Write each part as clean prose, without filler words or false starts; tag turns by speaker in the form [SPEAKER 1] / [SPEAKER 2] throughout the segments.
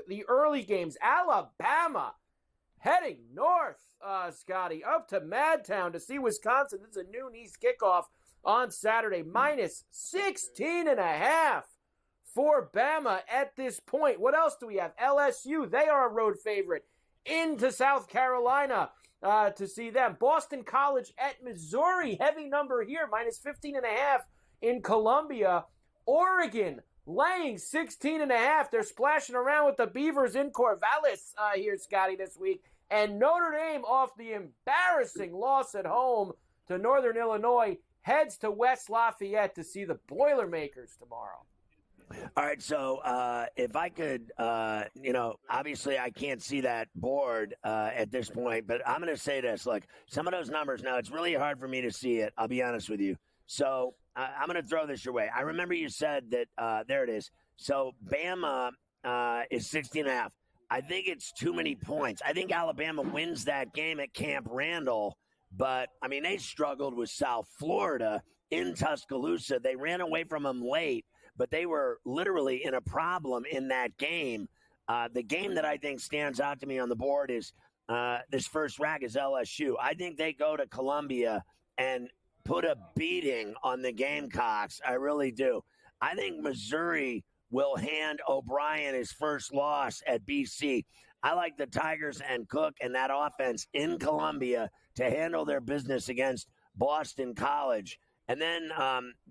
[SPEAKER 1] the early games. Alabama heading north, Scotty, up to Madtown to see Wisconsin. This is a noon East kickoff on Saturday. Minus 16.5 for Bama at this point. What else do we have? LSU, they are a road favorite into South Carolina to see them. Boston College at Missouri, heavy number here, minus 15.5 in Columbia. Oregon laying 16.5. They're splashing around with the Beavers in Corvallis here, Scotty, this week. And Notre Dame, off the embarrassing loss at home to Northern Illinois, heads to West Lafayette to see the Boilermakers tomorrow.
[SPEAKER 2] All right, so if I could, obviously I can't see that board at this point, but I'm going to say this. Look, some of those numbers, now it's really hard for me to see it. I'll be honest with you. So I'm going to throw this your way. I remember you said that, there it is. So Bama is 16.5. I think it's too many points. I think Alabama wins that game at Camp Randall, but, I mean, they struggled with South Florida in Tuscaloosa. They ran away from them late, but they were literally in a problem in that game. The game that I think stands out to me on the board is this first rack is LSU. I think they go to Columbia and put a beating on the Gamecocks. I really do. I think Missouri will hand O'Brien his first loss at BC. I like the Tigers and Cook and that offense in Columbia to handle their business against Boston College. And then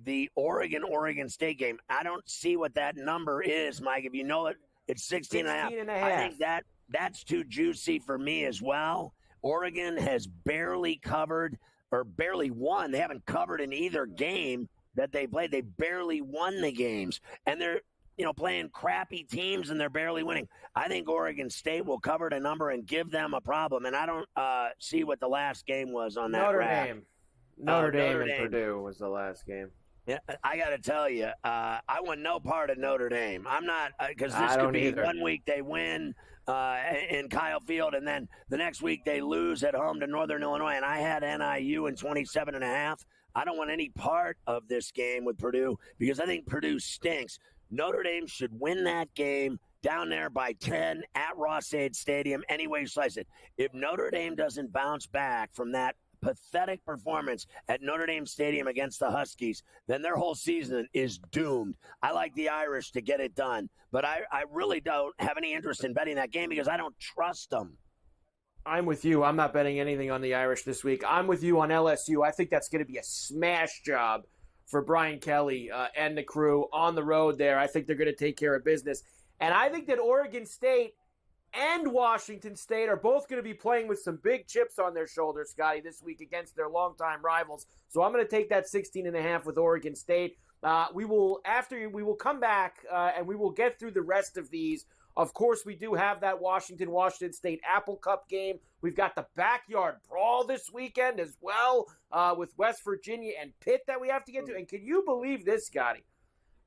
[SPEAKER 2] the Oregon State game, I don't see what that number is, Mike. If you know it, it's 16.5. I think that's too juicy for me as well. Oregon has barely covered or barely won. They haven't covered in either game that they played. They barely won the games. And they're playing crappy teams and they're barely winning. I think Oregon State will cover the number and give them a problem. And I don't see what the last game was on that rack.
[SPEAKER 1] Notre Dame and Purdue was the last game.
[SPEAKER 2] Yeah, I got to tell you, I want no part of Notre Dame. I'm not, because this could be either. 1 week they win in Kyle Field, and then the next week they lose at home to Northern Illinois, and I had NIU in 27.5. I don't want any part of this game with Purdue because I think Purdue stinks. Notre Dame should win that game down there by 10 at Ross-Ade Stadium, any way you slice it. If Notre Dame doesn't bounce back from that pathetic performance at Notre Dame Stadium against the Huskies, then their whole season is doomed. I like the Irish to get it done, but I really don't have any interest in betting that game because I don't trust them.
[SPEAKER 1] I'm with you. I'm not betting anything on the Irish this week. I'm with you on LSU. I think that's going to be a smash job for Brian Kelly and the crew on the road there. I think they're going to take care of business. And I think that Oregon State and Washington State are both going to be playing with some big chips on their shoulders, Scotty, this week against their longtime rivals. So I'm going to take that 16.5 with Oregon State. We will come back and we will get through the rest of these. Of course, we do have that Washington State Apple Cup game. We've got the Backyard Brawl this weekend as well with West Virginia and Pitt that we have to get to. And can you believe this, Scotty?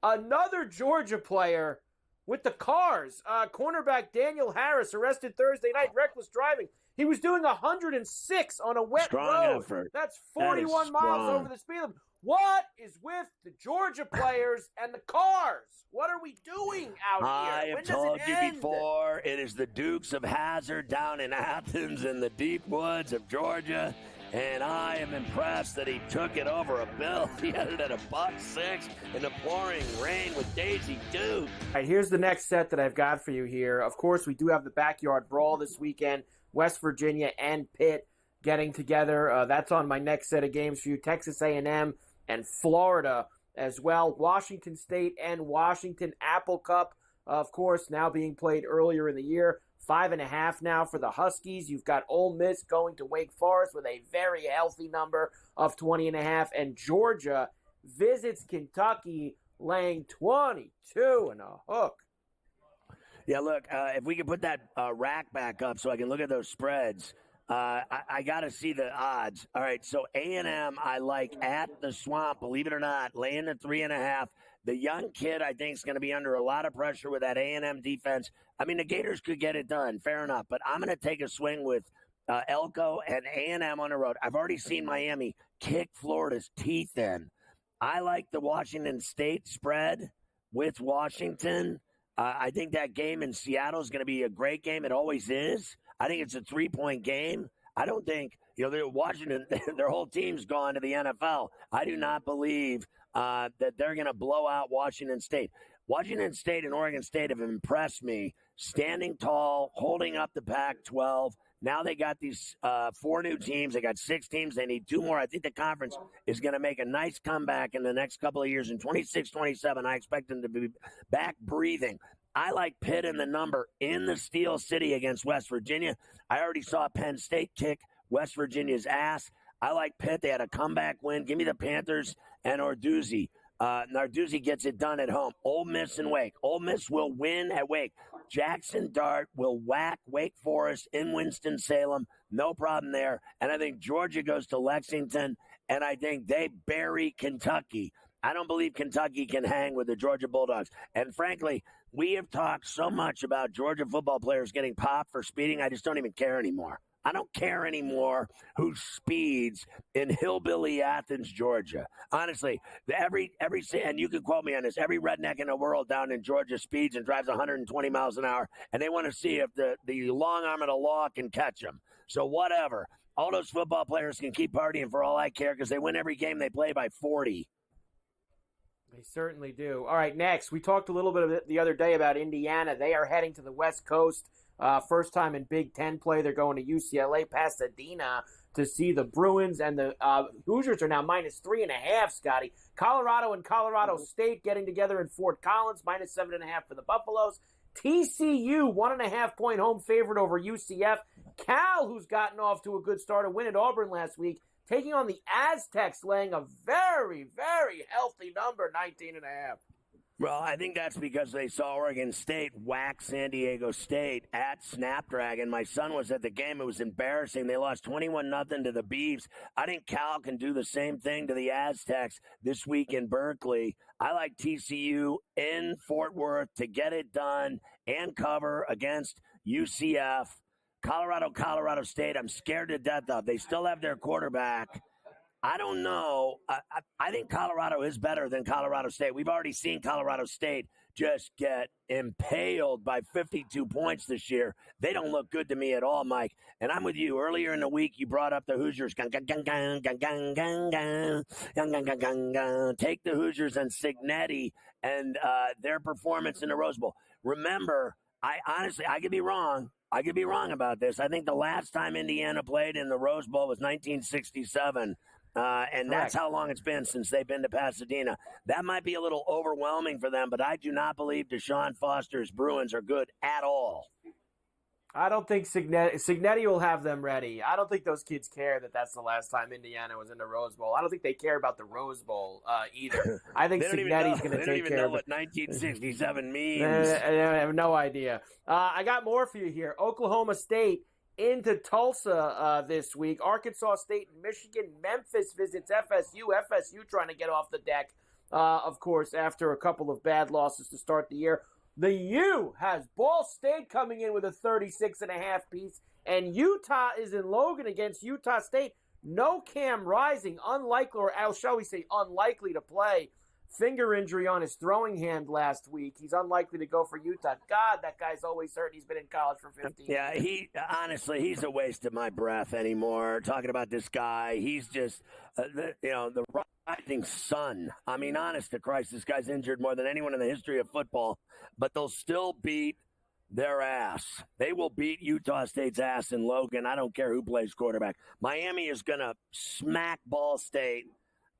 [SPEAKER 1] Another Georgia player with the cars, cornerback Daniel Harris, arrested Thursday night, reckless driving. He was doing 106 on a wet road.
[SPEAKER 2] Effort.
[SPEAKER 1] That's 41 miles over the speed limit. What is with the Georgia players and the cars? What are we doing out here?
[SPEAKER 2] I have told you before, it is the Dukes of Hazzard down in Athens in the deep woods of Georgia. And I am impressed that he took it over a bill. He had it at $1.06 in the pouring rain with Daisy Duke.
[SPEAKER 1] All right, here's the next set that I've got for you here. Of course, we do have the Backyard Brawl this weekend. West Virginia and Pitt getting together. That's on my next set of games for you. Texas A&M and Florida as well. Washington State and Washington Apple Cup, of course, now being played earlier in the year. 5.5 now for the Huskies. You've got Ole Miss going to Wake Forest with a very healthy number of 20.5. And Georgia visits Kentucky laying 22 and a hook.
[SPEAKER 2] Yeah, look, if we could put that rack back up so I can look at those spreads, I got to see the odds. All right, so A&M I like at the Swamp, believe it or not, laying the 3.5. The young kid, I think, is going to be under a lot of pressure with that A&M defense. I mean, the Gators could get it done, fair enough, but I'm going to take a swing with Elko and A&M on the road. I've already seen Miami kick Florida's teeth in. I like the Washington State spread with Washington. I think that game in Seattle is going to be a great game. It always is. I think it's a 3-point game. I don't think, they're Washington, their whole team's gone to the NFL. I do not believe that they're going to blow out Washington State. Washington State and Oregon State have impressed me, standing tall, holding up the Pac-12. Now they got these 4 new teams. They got 6 teams. They need 2 more. I think the conference is going to make a nice comeback in the next couple of years. In 26, 27, I expect them to be back breathing. I like Pitt in the number in the Steel City against West Virginia. I already saw Penn State kick West Virginia's ass. I like Pitt. They had a comeback win. Give me the Panthers and Narduzzi. Narduzzi gets it done at home. Ole Miss and Wake. Ole Miss will win at Wake. Jackson Dart will whack Wake Forest in Winston-Salem. No problem there. And I think Georgia goes to Lexington, and I think they bury Kentucky. I don't believe Kentucky can hang with the Georgia Bulldogs. And frankly, we have talked so much about Georgia football players getting popped for speeding. I just don't even care anymore. I don't care anymore who speeds in hillbilly Athens, Georgia. Honestly, and you can quote me on this, every redneck in the world down in Georgia speeds and drives 120 miles an hour, and they want to see if the long arm of the law can catch them. So whatever. All those football players can keep partying for all I care because they win every game they play by 40.
[SPEAKER 1] They certainly do. All right, next, we talked a little bit of it the other day about Indiana. They are heading to the West Coast. First time in Big Ten play. They're going to UCLA, Pasadena, to see the Bruins. And the Hoosiers are now -3.5, Scotty. Colorado and Colorado State getting together in Fort Collins, -7.5 for the Buffaloes. TCU, 1.5-point home favorite over UCF. Cal, who's gotten off to a good start, a win at Auburn last week, taking on the Aztecs, laying a very, very healthy number, 19.5.
[SPEAKER 2] Well, I think that's because they saw Oregon State whack San Diego State at Snapdragon. My son was at the game. It was embarrassing. They lost 21-0 to the Beavs. I think Cal can do the same thing to the Aztecs this week in Berkeley. I like TCU in Fort Worth to get it done and cover against UCF. Colorado State, I'm scared to death of. They still have their quarterback. I don't know. I think Colorado is better than Colorado State. We've already seen Colorado State just get impaled by 52 points this year. They don't look good to me at all, Mike. And I'm with you. Earlier in the week, you brought up the Hoosiers. Take the Hoosiers and Cignetti and their performance in the Rose Bowl. Remember, I could be wrong. I could be wrong about this. I think the last time Indiana played in the Rose Bowl was 1967. And that's how long it's been since they've been to Pasadena. That might be a little overwhelming for them, but I do not believe Deshaun Foster's Bruins are good at all.
[SPEAKER 1] I don't think Cignetti will have them ready. I don't think those kids care that that's the last time Indiana was in the Rose Bowl. I don't think they care about the Rose Bowl either. I think Cignetti's going to take care of it. They don't even know
[SPEAKER 2] what 1967 means.
[SPEAKER 1] I have no idea. I got more for you here. Oklahoma State into Tulsa this week. Arkansas State and Michigan. Memphis visits FSU. FSU trying to get off the deck, of course, after a couple of bad losses to start the year. The U has Ball State coming in with a 36.5 piece, and Utah is in Logan against Utah State. No Cam Rising, unlikely, or shall we say unlikely to play. Finger injury on his throwing hand last week. He's unlikely to go for Utah. God, that guy's always hurt. He's been in college for 15 years.
[SPEAKER 2] Yeah, he's a waste of my breath anymore. Talking about this guy, he's just, the rising sun. I mean, honest to Christ, this guy's injured more than anyone in the history of football, but they'll still beat their ass. They will beat Utah State's ass in Logan. I don't care who plays quarterback. Miami is going to smack Ball State.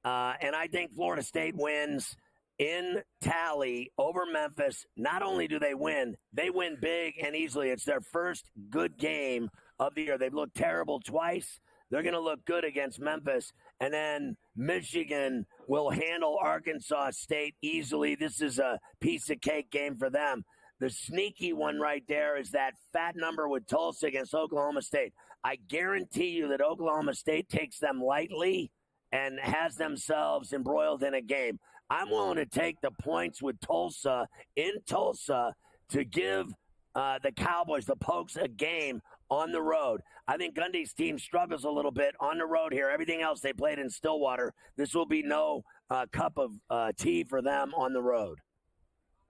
[SPEAKER 2] And I think Florida State wins in tally over Memphis. Not only do they win big and easily. It's their first good game of the year. They've looked terrible twice. They're going to look good against Memphis. And then Michigan will handle Arkansas State easily. This is a piece of cake game for them. The sneaky one right there is that fat number with Tulsa against Oklahoma State. I guarantee you that Oklahoma State takes them lightly and has themselves embroiled in a game. I'm willing to take the points with Tulsa in Tulsa to give the Cowboys, the Pokes, a game on the road. I think Gundy's team struggles a little bit on the road here. Everything else they played in Stillwater. This will be no cup of tea for them on the road.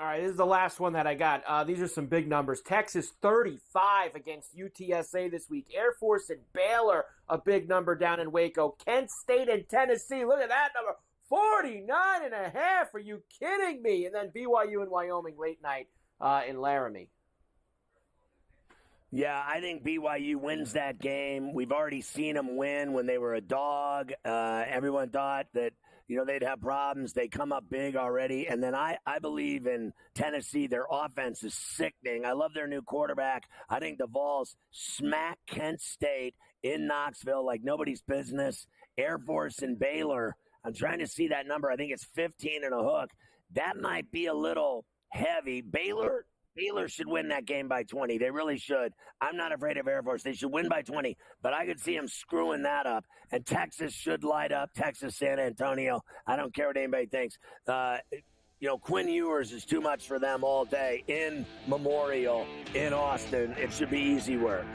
[SPEAKER 1] All right, this is the last one that I got. These are some big numbers. Texas 35 against UTSA this week. Air Force and Baylor, a big number down in Waco. Kent State and Tennessee, look at that number, 49.5. Are you kidding me? And then BYU and Wyoming late night in Laramie.
[SPEAKER 2] Yeah, I think BYU wins that game. We've already seen them win when they were a dog. Everyone thought that, they'd have problems. They come up big already. And then I believe in Tennessee. Their offense is sickening. I love their new quarterback. I think the Vols smack Kent State in Knoxville like nobody's business. Air Force and Baylor. I'm trying to see that number. I think it's 15 and a hook. That might be a little heavy. Baylor should win that game by 20. They really should. I'm not afraid of Air Force. They should win by 20, but I could see them screwing that up. And Texas should light up Texas, San Antonio. I don't care what anybody thinks. Quinn Ewers is too much for them all day in Memorial in Austin. It should be easy work.